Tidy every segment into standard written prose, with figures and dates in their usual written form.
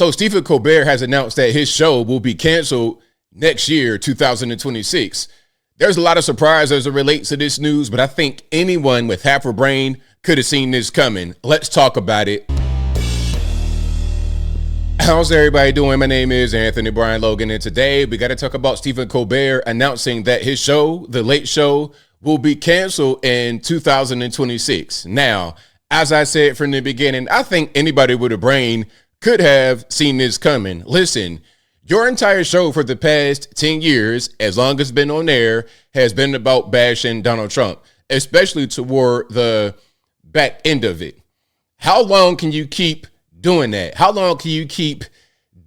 So Stephen Colbert has announced that his show will be canceled next year, 2026. There's a lot of surprise as it relates to this news, but I think anyone with half a brain could have seen this coming. Let's talk about it. How's everybody doing? My name is Anthony Brian Logan, and today we got to talk about Stephen Colbert announcing that his show, The Late Show, will be canceled in 2026. Now, as I said from the beginning, I think anybody with a brain could have seen this coming. Listen, your entire show for the past 10 years, as long as it's been on air, has been about bashing Donald Trump, especially toward the back end of it. How long can you keep doing that? How long can you keep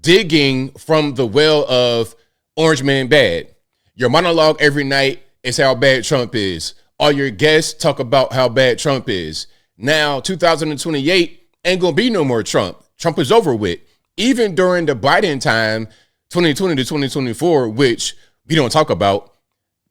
digging from the well of Orange Man bad? Your monologue every night is how bad Trump is. All your guests talk about how bad Trump is. Now, 2028 ain't gonna be no more Trump. Trump is over with. Even during the Biden time, 2020 to 2024, which we don't talk about,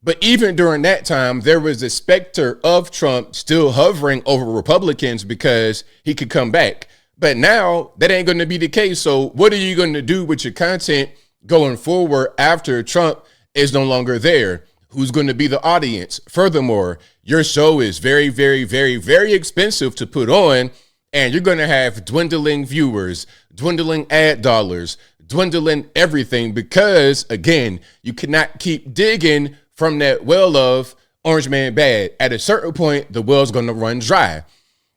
but even during that time, there was a specter of Trump still hovering over Republicans because he could come back. But now that ain't going to be the case. So what are you going to do with your content going forward after Trump is no longer there? Who's going to be the audience? Furthermore, your show is very, very, very, very expensive to put on, and you're going to have dwindling viewers, dwindling ad dollars, dwindling everything because, again, you cannot keep digging from that well of Orange Man bad. At a certain point, the well's going to run dry.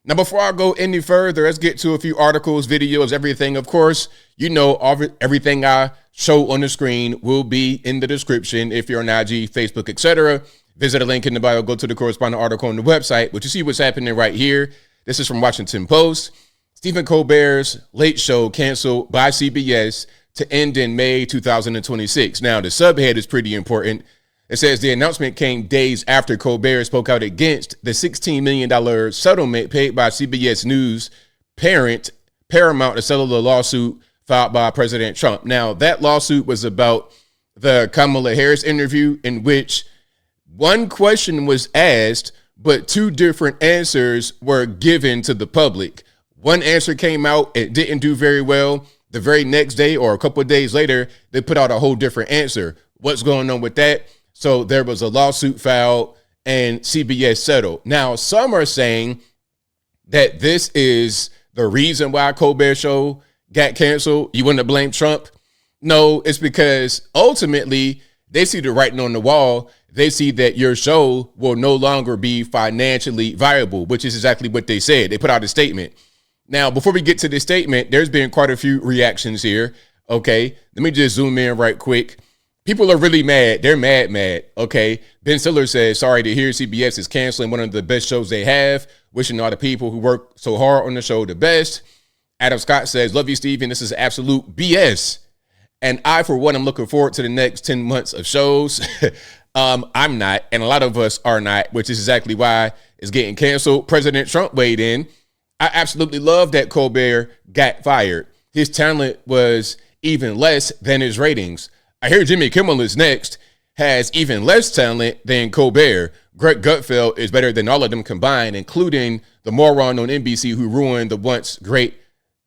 Now, before I go any further, let's get to a few articles, videos, everything. Of course, you know, everything I show on the screen will be in the description. If you're on IG, Facebook, etc., visit a link in the bio, go to the corresponding article on the website, but you see what's happening right here. This is from Washington Post. Stephen Colbert's Late Show canceled by CBS to end in May 2026. Now, the subhead is pretty important. It says the announcement came days after Colbert spoke out against the $16 million settlement paid by CBS News parent Paramount to settle the lawsuit filed by President Trump. Now, that lawsuit was about the Kamala Harris interview in which one question was asked, but two different answers were given to the public. One answer came out, it didn't do very well. The very next day or a couple of days later, they put out a whole different answer. What's going on with that? So there was a lawsuit filed and CBS settled. Now, some are saying that this is the reason why Colbert show got canceled. You want to blame Trump? No, it's because ultimately they see the writing on the wall. They see that your show will no longer be financially viable, which is exactly what they said. They put out a statement. Now, before we get to this statement, there's been quite a few reactions here. Okay, let me just zoom in right quick. People are really mad. They're mad. Okay, Ben Stiller says, sorry to hear CBS is canceling one of the best shows they have. Wishing all the people who work so hard on the show the best. Adam Scott says, love you, Stephen. This is absolute BS. And I, for one, am looking forward to the next 10 months of shows. I'm not, and a lot of us are not, which is exactly why it's getting canceled. President Trump weighed in. I absolutely love that Colbert got fired. His talent was even less than his ratings. I hear Jimmy Kimmel is next, has even less talent than Colbert. Greg Gutfeld is better than all of them combined, including the moron on NBC who ruined the once great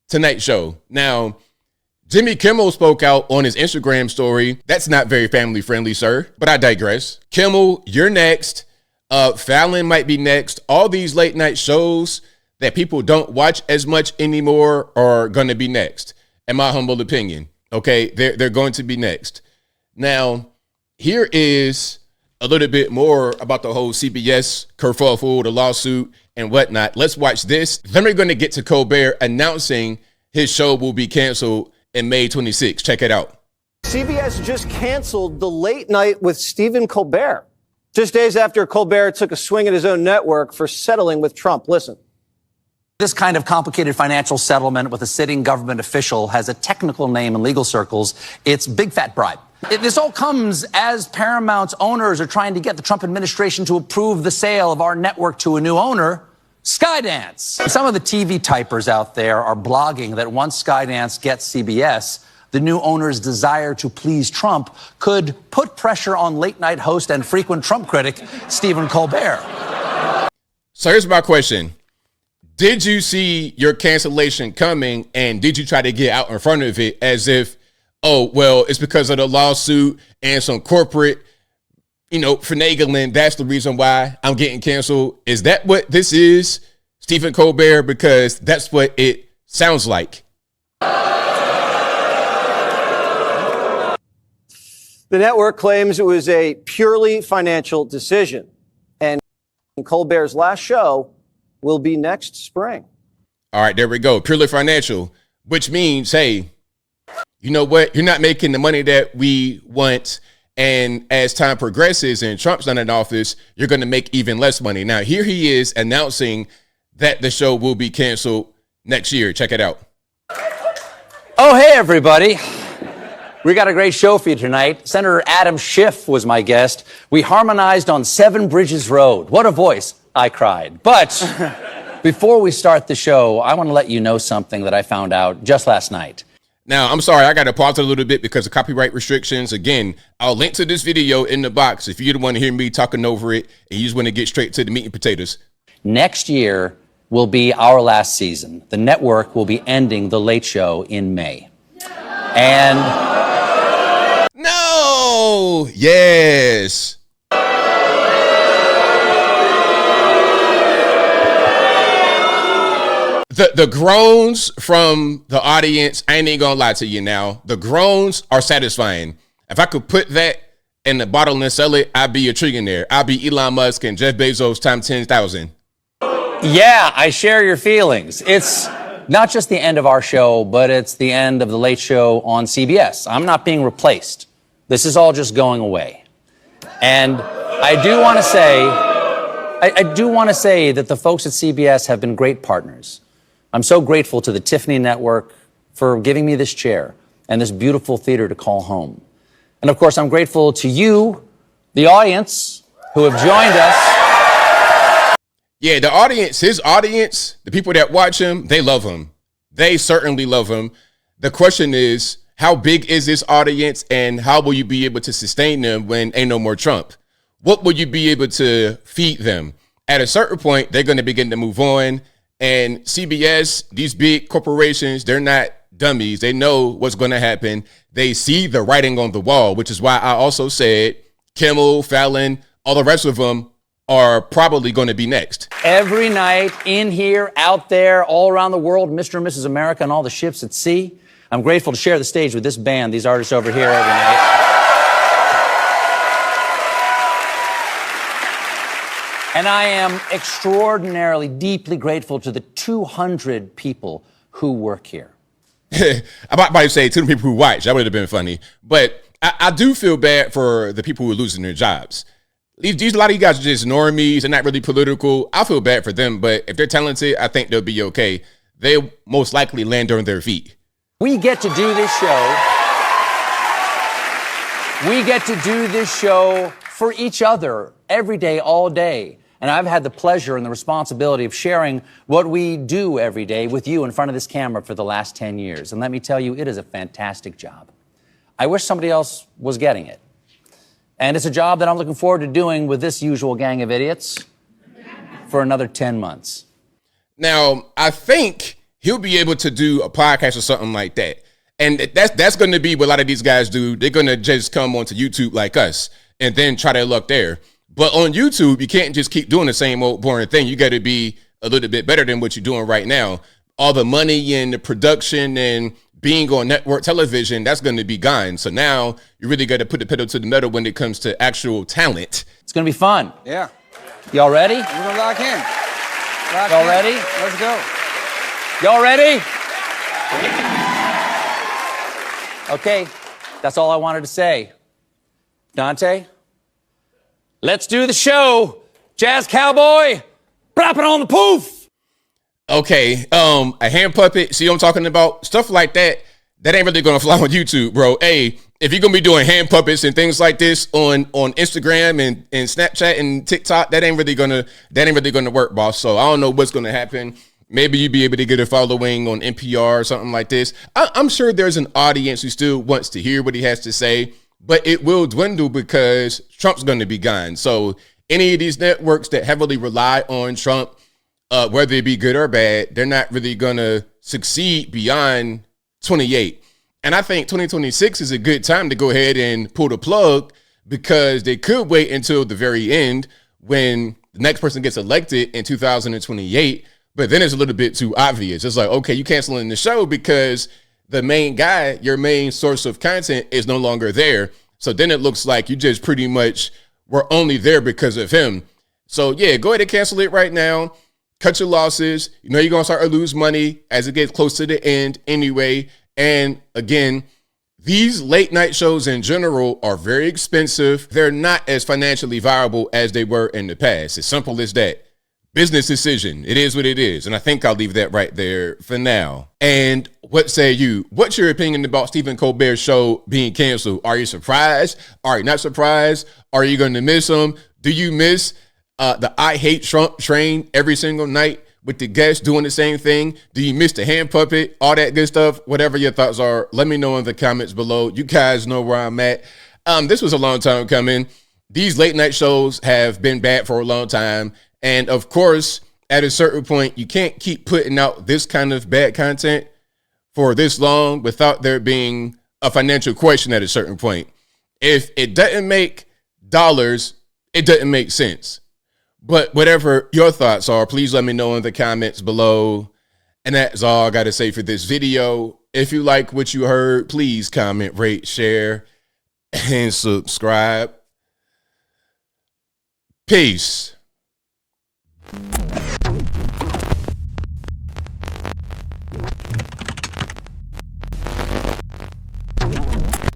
Tonight Show. Now, Jimmy Kimmel spoke out on his Instagram story. That's not very family friendly, sir, but I digress. Kimmel, you're next. Fallon might be next. All these late night shows that people don't watch as much anymore are going to be next, in my humble opinion. Okay, they're going to be next. Now, here is a little bit more about the whole CBS kerfuffle, the lawsuit, and whatnot. Let's watch this. Then we're going to get to Colbert announcing his show will be canceled in May 26. Check it out. CBS just canceled The Late Night with Stephen Colbert, just days after Colbert took a swing at his own network for settling with Trump. Listen. This kind of complicated financial settlement with a sitting government official has a technical name in legal circles. It's big fat bribe. This all comes as Paramount's owners are trying to get the Trump administration to approve the sale of our network to a new owner, Skydance. Some of the TV typers out there are blogging that once Skydance gets CBS, the new owner's desire to please Trump could put pressure on late-night host and frequent Trump critic Stephen Colbert. So here's my question. Did you see your cancellation coming, and did you try to get out in front of it as if, oh, well, it's because of the lawsuit and some corporate, finagling? That's the reason why I'm getting canceled. Is that what this is, Stephen Colbert? Because that's what it sounds like. The network claims it was a purely financial decision, and Colbert's last show will be next spring. All right, there we go. Purely financial, which means, hey, you know what? You're not making the money that we want. And as time progresses and Trump's not in office, you're going to make even less money. Now, here he is announcing that the show will be canceled next year. Check it out. Oh, hey, everybody. We got a great show for you tonight. Senator Adam Schiff was my guest. We harmonized on 7 Bridges Road. What a voice, I cried. But before we start the show, I want to let you know something that I found out just last night. Now, I'm sorry, I got to pause it a little bit because of copyright restrictions. Again, I'll link to this video in the box if you don't want to hear me talking over it and you just want to get straight to the meat and potatoes. Next year will be our last season. The network will be ending The Late Show in May. And... No! Yes! The groans from the audience, I ain't even gonna lie to you now. The groans are satisfying. If I could put that in the bottle and sell it, I'd be a trillionaire. I'd be Elon Musk and Jeff Bezos times 10,000. Yeah, I share your feelings. It's not just the end of our show, but it's the end of The Late Show on CBS. I'm not being replaced. This is all just going away. And I do want to say that the folks at CBS have been great partners. I'm so grateful to the Tiffany Network for giving me this chair and this beautiful theater to call home. And of course, I'm grateful to you, the audience, who have joined us. Yeah, the audience, his audience, the people that watch him, they love him. They certainly love him. The question is, how big is this audience and how will you be able to sustain them when ain't no more Trump? What will you be able to feed them? At a certain point, they're going to begin to move on. And CBS, these big corporations, they're not dummies. They know what's going to happen. They see the writing on the wall, which is why I also said Kimmel, Fallon, all the rest of them are probably going to be next. Every night, in here, out there, all around the world, Mr. and Mrs. America and all the ships at sea. I'm grateful to share the stage with this band, these artists over here every night. And I am extraordinarily, deeply grateful to the 200 people who work here. I'm about to say 200 people who watch. That would have been funny. But I do feel bad for the people who are losing their jobs. A lot of you guys are just normies. They're not really political. I feel bad for them. But if they're talented, I think they'll be okay. They'll most likely land on their feet. We get to do this show. We get to do this show for each other every day, all day. And I've had the pleasure and the responsibility of sharing what we do every day with you in front of this camera for the last 10 years. And let me tell you, it is a fantastic job. I wish somebody else was getting it. And it's a job that I'm looking forward to doing with this usual gang of idiots for another 10 months. Now, I think he'll be able to do a podcast or something like that. And that's going to be what a lot of these guys do. They're going to just come onto YouTube like us and then try their luck there. But on YouTube, you can't just keep doing the same old boring thing. You got to be a little bit better than what you're doing right now. All the money and the production and being on network television, that's going to be gone. So now you really got to put the pedal to the metal when it comes to actual talent. It's going to be fun. Yeah. Y'all ready? We're going to lock in. Y'all ready? Let's go. Y'all ready? Okay, that's all I wanted to say. Dante, let's do the show. Jazz cowboy, drop it on the poof. Okay, a hand puppet, see what I'm talking about? Stuff like that, that ain't really gonna fly on YouTube, bro. Hey, if you're gonna be doing hand puppets and things like this on Instagram and Snapchat and TikTok, that ain't really gonna work, boss. So I don't know what's gonna happen. Maybe you'd be able to get a following on NPR or something like this. I'm sure there's an audience who still wants to hear what he has to say, but it will dwindle because Trump's going to be gone. So any of these networks that heavily rely on Trump, whether it be good or bad, they're not really going to succeed beyond 28. And I think 2026 is a good time to go ahead and pull the plug, because they could wait until the very end when the next person gets elected in 2028. But then it's a little bit too obvious. It's like, okay, you canceling the show because the main guy, your main source of content, is no longer there. So then it looks like you just pretty much were only there because of him. So yeah, go ahead and cancel it right now. Cut your losses. You know you're going to start to lose money as it gets close to the end anyway. And again, these late night shows in general are very expensive. They're not as financially viable as they were in the past. As simple as that. Business decision. It is what it is. And I think I'll leave that right there for now. And what say you? What's your opinion about Stephen Colbert's show being canceled? Are you surprised? Are you not surprised? Are you going to miss him? Do you miss the I Hate Trump train every single night with the guests doing the same thing? Do you miss the hand puppet? All that good stuff? Whatever your thoughts are, let me know in the comments below. You guys know where I'm at. This was a long time coming. These late night shows have been bad for a long time. And of course, at a certain point, you can't keep putting out this kind of bad content for this long without there being a financial question at a certain point. If it doesn't make dollars, it doesn't make sense. But whatever your thoughts are, please let me know in the comments below. And that's all I got to say for this video. If you like what you heard, please comment, rate, share, and subscribe. Peace.